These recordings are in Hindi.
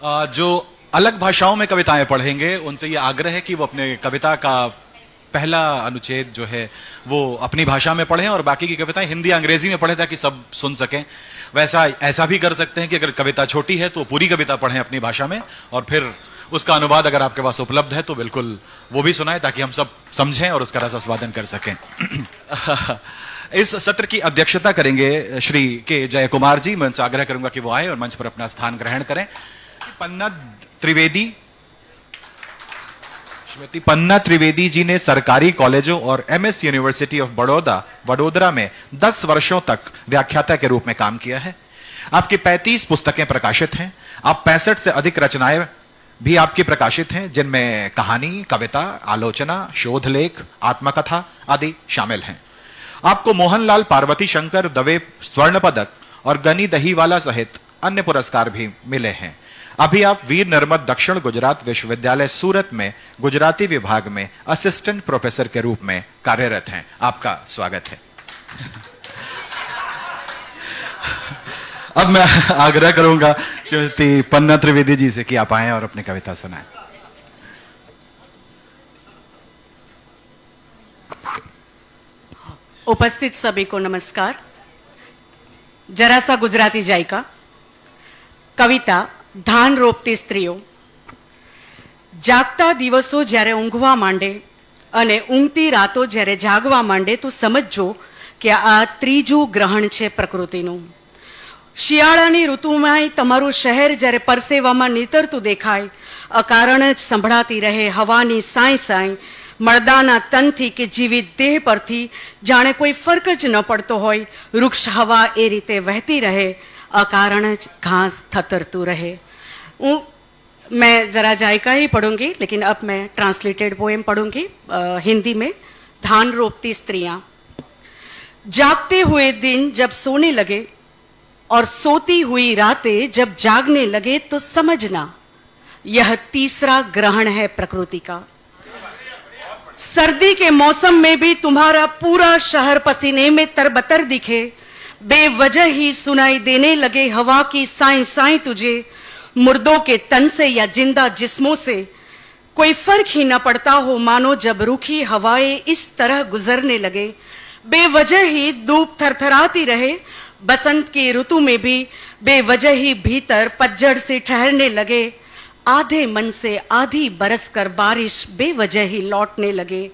जो अलग भाषाओं में कविताएं पढ़ेंगे उनसे ये आग्रह है कि वो अपने कविता का पहला अनुच्छेद जो है वो अपनी भाषा में पढ़ें और बाकी की कविताएं हिंदी अंग्रेजी में पढ़ें ताकि सब सुन सकें। वैसा ऐसा भी कर सकते हैं कि अगर कविता छोटी है तो पूरी कविता पढ़ें अपनी भाषा में और फिर उसका अनुवाद अगर आपके पास उपलब्ध है तो बिल्कुल वो भी सुनाएं ताकि हम सब समझें और उसका रस आस्वादन कर सकें। इस सत्र की अध्यक्षता करेंगे श्री के जय कुमार जी। मैं उनसे आग्रह करूंगा कि वो आए और मंच पर अपना स्थान ग्रहण करें। श्रीमती पन्ना त्रिवेदी जी ने सरकारी कॉलेजों और एमएस यूनिवर्सिटी ऑफ वडोदरा में 10 वर्षों तक व्याख्याता के रूप में काम किया है। आपकी 35 पुस्तकें प्रकाशित हैं। आप 65 से अधिक रचनाएं भी आपकी प्रकाशित हैं जिनमें कहानी, कविता, आलोचना, शोध लेख, आत्मकथा आदि शामिल हैं। आपको मोहनलाल पार्वती शंकर दवे स्वर्ण पदक और गनी दहीवाला सहित अन्य पुरस्कार भी मिले हैं। अभी आप वीर नर्मद दक्षिण गुजरात विश्वविद्यालय सूरत में गुजराती विभाग में असिस्टेंट प्रोफेसर के रूप में कार्यरत हैं। आपका स्वागत है। अब मैं आग्रह करूंगा श्रीमती पन्ना त्रिवेदी जी से कि आप आएं और अपनी कविता सुनाएं। उपस्थित सभी को नमस्कार। जरा सा गुजराती जायका। कविता धान रोपती स्त्रीओ। जागता दिवसो જ્યારે ઊંઘવા માંડે અને ઊંઘતી રાતો જ્યારે જાગવા માંડે તો સમજજો કે આ ત્રીજું ગ્રહણ છે પ્રકૃતિનું। શિયાળાની ઋતુમાં તમારું શહેર જ્યારે પરસેવામાં નીતરતું દેખાય, અકારણ જ સંભળાતી રહે હવાની સાંય સાંય, મળદાના તનથી કે જીવિત દેહ પરથી જાણે કોઈ ફરક જ ન પડતો હોય, વૃક્ષ હવા એ રીતે વહેતી રહે, अकारण घास थतरतू रहे। मैं जरा जायका ही पढ़ूंगी लेकिन अब मैं ट्रांसलेटेड पोएम पढ़ूंगी हिंदी में। धान रोपती स्त्रियां। जागते हुए दिन जब सोने लगे और सोती हुई रातें जब जागने लगे तो समझना यह तीसरा ग्रहण है प्रकृति का। सर्दी के मौसम में भी तुम्हारा पूरा शहर पसीने में तरबतर दिखे, बेवजह ही सुनाई देने लगे हवा की साई साई तुझे, मुर्दों के तन से या जिंदा जिस्मों से कोई फर्क ही न पड़ता हो, मानो जब रूखी हवाएं इस तरह गुजरने लगे, बेवजह ही धूप थरथराती रहे, बसंत की ऋतु में भी बेवजह ही भीतर पतझड़ से ठहरने लगे, आधे मन से आधी बरस कर बारिश बेवजह ही लौटने लगे,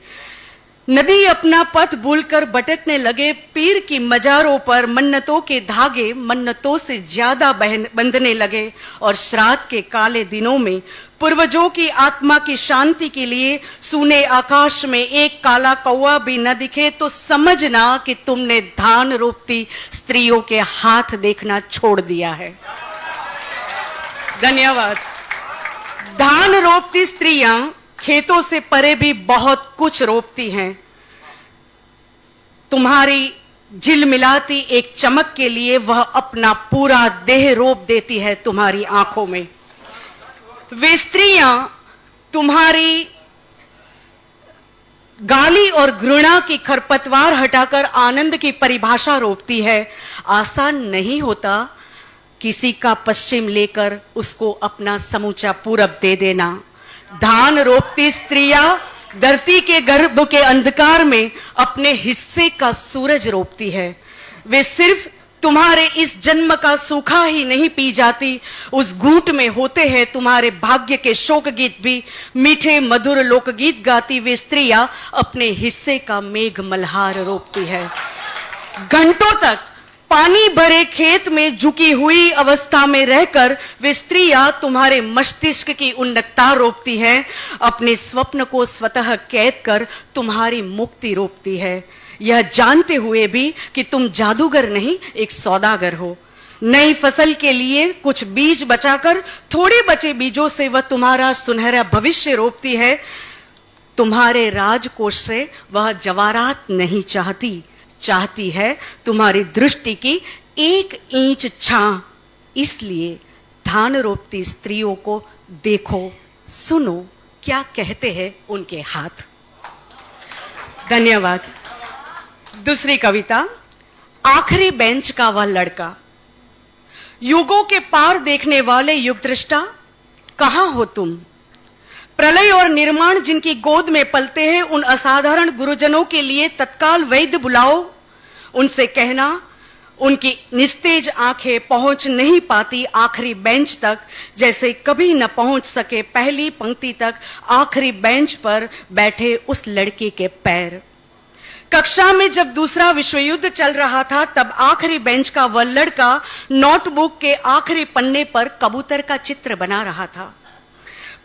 नदी अपना पथ भूलकर भटकने लगे, पीर की मजारों पर मन्नतों के धागे मन्नतों से ज्यादा बंधने लगे और श्राद्ध के काले दिनों में पूर्वजों की आत्मा की शांति के लिए सूने आकाश में एक काला कौवा भी न दिखे तो समझना कि तुमने धान रोपती स्त्रियों के हाथ देखना छोड़ दिया है। धन्यवाद। धान रोपती स्त्रियां खेतों से परे भी बहुत कुछ रोपती हैं। तुम्हारी झिलमिलाती एक चमक के लिए वह अपना पूरा देह रोप देती है तुम्हारी आंखों में। वे स्त्रियां तुम्हारी गाली और घृणा की खरपतवार हटाकर आनंद की परिभाषा रोपती है। आसान नहीं होता किसी का पश्चिम लेकर उसको अपना समूचा पूरब दे देना। धान रोपती स्त्रियां धरती के गर्भ के अंधकार में अपने हिस्से का सूरज रोपती है। वे सिर्फ तुम्हारे इस जन्म का सूखा ही नहीं पी जाती, उस घूंट में होते हैं तुम्हारे भाग्य के शोक गीत भी। मीठे मधुर लोकगीत गाती वे स्त्रियां अपने हिस्से का मेघ मल्हार रोपती है। घंटों तक पानी भरे खेत में झुकी हुई अवस्था में रहकर वे स्त्रियां तुम्हारे मस्तिष्क की उन्नतता रोपती है। अपने स्वप्न को स्वतः कैद कर तुम्हारी मुक्ति रोपती है, यह जानते हुए भी कि तुम जादूगर नहीं एक सौदागर हो। नई फसल के लिए कुछ बीज बचाकर थोड़े बचे बीजों से वह तुम्हारा सुनहरा भविष्य रोपती है। तुम्हारे राजकोष से वह जवाहरात नहीं चाहती है तुम्हारी दृष्टि की 1 इंच छां। इसलिए धान रोपती स्त्रियों को देखो, सुनो क्या कहते हैं उनके हाथ। धन्यवाद। दूसरी कविता, आखिरी बेंच का वह लड़का। युगों के पार देखने वाले युग दृष्टा, कहां हो तुम? प्रलय और निर्माण जिनकी गोद में पलते हैं, उन असाधारण गुरुजनों के लिए तत्काल वैद्य बुलाओ। उनसे कहना, उनकी निस्तेज आंखें पहुंच नहीं पाती आखिरी बेंच तक, जैसे कभी न पहुंच सके पहली पंक्ति तक आखिरी बेंच पर बैठे उस लड़के के पैर। कक्षा में जब दूसरा विश्व युद्ध चल रहा था, तब आखिरी बेंच का वह लड़का नोटबुक के आखिरी पन्ने पर कबूतर का चित्र बना रहा था।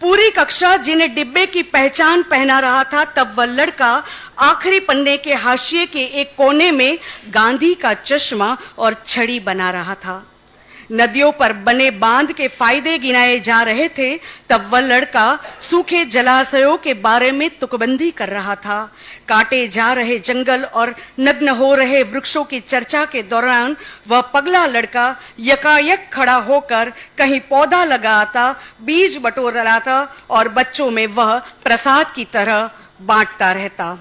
पूरी कक्षा जिन्हें डिब्बे की पहचान पहना रहा था, तब वह लड़का आखिरी पन्ने के हाशिए के एक कोने में गांधी का चश्मा और छड़ी बना रहा था। नदियों पर बने बांध के फायदे गिनाए जा रहे थे, तब वह लड़का सूखे जलाशयों के बारे में तुकबंदी कर रहा था। काटे जा रहे जंगल और नग्न हो रहे वृक्षों की चर्चा के दौरान वह पगला लड़का यकायक खड़ा होकर कहीं पौधा लगाता, बीज बटोरता और बच्चों में वह प्रसाद की तरह बांटता रहता।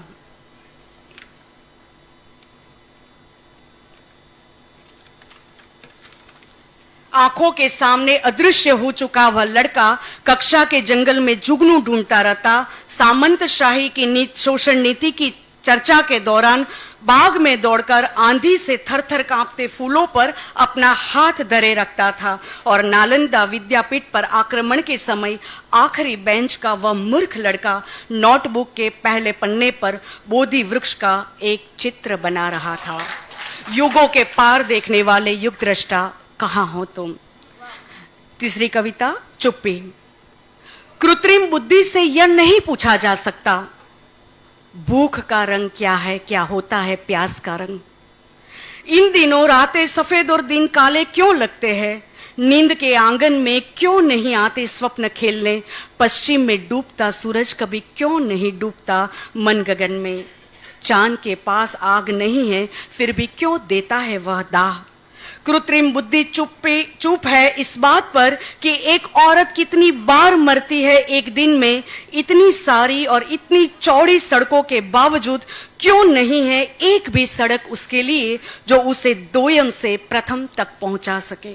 आंखों के सामने अदृश्य हो चुका वह लड़का कक्षा के जंगल में जुगनू ढूंढता रहता। सामंतशाही की शोषण नीति की चर्चा के दौरान बाग में दौड़कर आंधी से थरथर कांपते फूलों पर अपना हाथ धरे रखता था, और नालंदा विद्यापीठ पर आक्रमण के समय आखिरी बेंच का वह मूर्ख लड़का नोटबुक के पहले पन्ने पर बोधि वृक्ष का एक चित्र बना रहा था। युगों के पार देखने वाले युग दृष्टा, कहां हो तुम? तीसरी कविता, चुप्पी। कृत्रिम बुद्धि से यह नहीं पूछा जा सकता भूख का रंग क्या है, क्या होता है प्यास का रंग। इन दिनों रातें सफेद और दिन काले क्यों लगते हैं? नींद के आंगन में क्यों नहीं आते स्वप्न खेलने? पश्चिम में डूबता सूरज कभी क्यों नहीं डूबता मन गगन में? चांद के पास आग नहीं है, फिर भी क्यों देता है वह दाह? कृत्रिम बुद्धि चुप है इस बात पर कि एक औरत कितनी बार मरती है एक दिन में। इतनी सारी और इतनी चौड़ी सड़कों के बावजूद क्यों नहीं है एक भी सड़क उसके लिए जो उसे दोयम से प्रथम तक पहुंचा सके।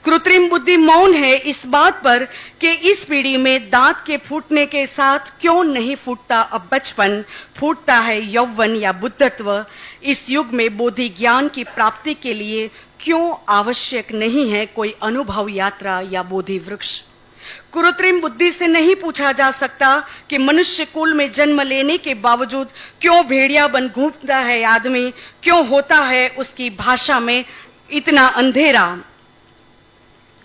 कृत्रिम बुद्धि मौन है इस बात पर कि इस पीढ़ी में दांत के फूटने के साथ क्यों नहीं फूटता अब बचपन, फूटता है यौवन या बुद्धत्व। इस युग में बोधि ज्ञान की प्राप्ति के लिए क्यों आवश्यक नहीं है कोई अनुभव यात्रा या बोधि वृक्ष। कृत्रिम बुद्धि से नहीं पूछा जा सकता कि मनुष्य कुल में जन्म लेने के बावजूद क्यों भेड़िया बन घूमता है आदमी, क्यों होता है उसकी भाषा में इतना अंधेरा।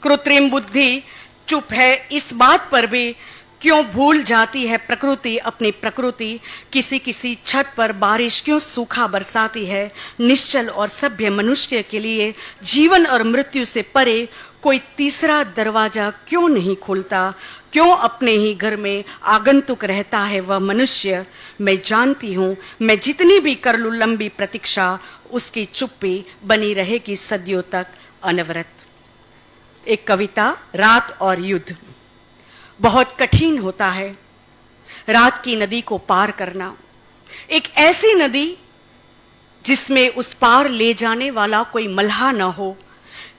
कृत्रिम बुद्धि चुप है इस बात पर भी क्यों भूल जाती है प्रकृति अपनी प्रकृति। किसी किसी छत पर बारिश क्यों सूखा बरसाती है। निश्चल और सभ्य मनुष्य के लिए जीवन और मृत्यु से परे कोई तीसरा दरवाजा क्यों नहीं खुलता? क्यों अपने ही घर में आगंतुक रहता है वह मनुष्य? मैं जानती हूं मैं जितनी भी कर लूं लंबी प्रतीक्षा, उसकी चुप्पी बनी रहेगी सदियों तक अनवरत। एक कविता, रात और युद्ध। बहुत कठिन होता है रात की नदी को पार करना। एक ऐसी नदी जिसमें उस पार ले जाने वाला कोई मल्हा न हो,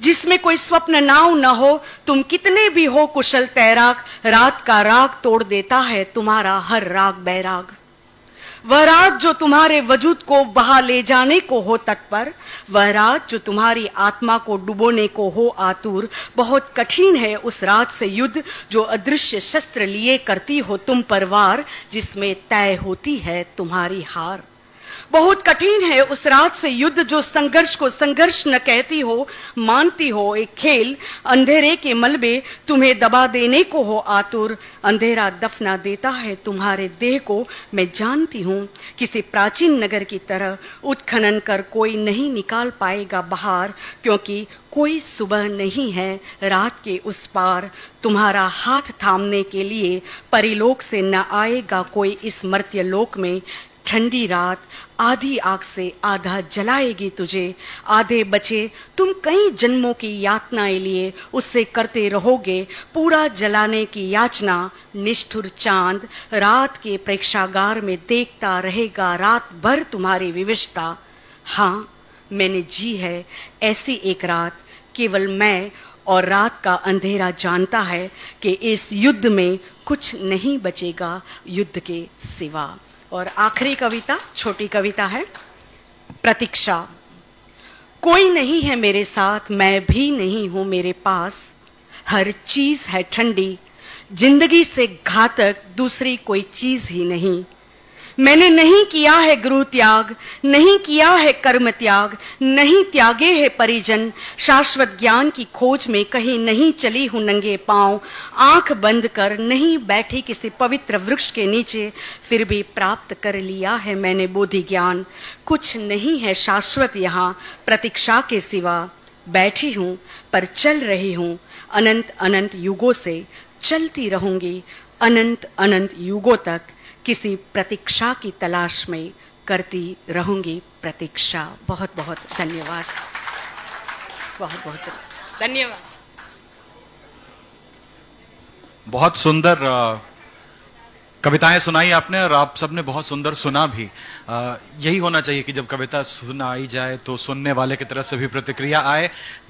जिसमें कोई स्वप्न नाव न हो। तुम कितने भी हो कुशल तैराक, रात का राग तोड़ देता है तुम्हारा हर राग बैराग। वह रात जो तुम्हारे वजूद को बहा ले जाने को हो तट पर, वह रात जो तुम्हारी आत्मा को डुबोने को हो आतुर। बहुत कठिन है उस रात से युद्ध जो अदृश्य शस्त्र लिए करती हो तुम पर वार, जिसमें तय होती है तुम्हारी हार। बहुत कठिन है उस रात से युद्ध जो संघर्ष को संघर्ष न कहती हो, मानती हो एक खेल। अंधेरे के मलबे तुम्हें दबा देने को हो आतुर, अंधेरा दफना देता है तुम्हारे देह को। मैं जानती हूँ किसी प्राचीन नगर की तरह उत्खनन कर कोई नहीं निकाल पाएगा बाहर, क्योंकि कोई सुबह नहीं है रात के उस पार। तुम्हारा हाथ थामने के लिए परिलोक से न आएगा कोई इस मर्त्य लोक में। ठंडी रात आधी आग से आधा जलाएगी तुझे, आधे बचे तुम कई जन्मों की यातनाएं लिए उससे करते रहोगे पूरा जलाने की याचना। निष्ठुर चांद रात के प्रेक्षागार में देखता रहेगा रात भर तुम्हारी विवशता। हाँ, मैंने जी है ऐसी एक रात, केवल मैं और रात का अंधेरा जानता है कि इस युद्ध में कुछ नहीं बचेगा युद्ध के सिवा। और आखिरी कविता, छोटी कविता है, प्रतीक्षा। कोई नहीं है मेरे साथ, मैं भी नहीं हूं मेरे पास, हर चीज है ठंडी, जिंदगी से घातक दूसरी कोई चीज ही नहीं। मैंने नहीं किया है गृह त्याग, नहीं किया है कर्म त्याग, नहीं त्यागे है परिजन, शाश्वत ज्ञान की खोज में कहीं नहीं चली हूं नंगे पांव, आंख बंद कर नहीं बैठी किसी पवित्र वृक्ष के नीचे, फिर भी प्राप्त कर लिया है मैंने बोधि ज्ञान। कुछ नहीं है शाश्वत यहाँ प्रतीक्षा के सिवा, बैठी हूं पर चल रही हूं, अनंत अनंत युगों से चलती रहूंगी, अनंत अनंत युगों तक किसी प्रतीक्षा की तलाश में करती रहूंगी प्रतीक्षा। बहुत बहुत धन्यवाद, बहुत बहुत धन्यवाद। बहुत सुंदर कविताएं सुनाई आपने और आप सबने बहुत सुंदर सुना भी। यही होना चाहिए कि जब कविता सुनाई जाए तो सुनने वाले की तरफ से भी प्रतिक्रिया आए।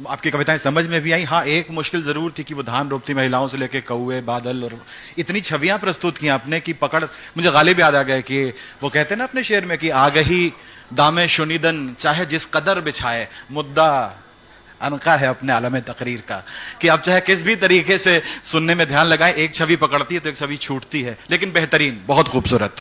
आपकी कविताएं समझ में भी आई। हाँ, एक मुश्किल जरूर थी कि वो धान रोपती महिलाओं से लेके कौए, बादल, और इतनी छवियां प्रस्तुत की आपने कि पकड़, मुझे गालिब याद आ गया कि वो कहते हैं ना अपने शेर में कि आ गही दामे शुनिदन चाहे जिस कदर बिछाए, मुद्दा अनका है अपने आलम तकरीर का, कि आप चाहे किस भी तरीके से सुनने में ध्यान लगाएं, एक छवि पकड़ती है तो एक छवि छूटती है, लेकिन बेहतरीन, बहुत खूबसूरत।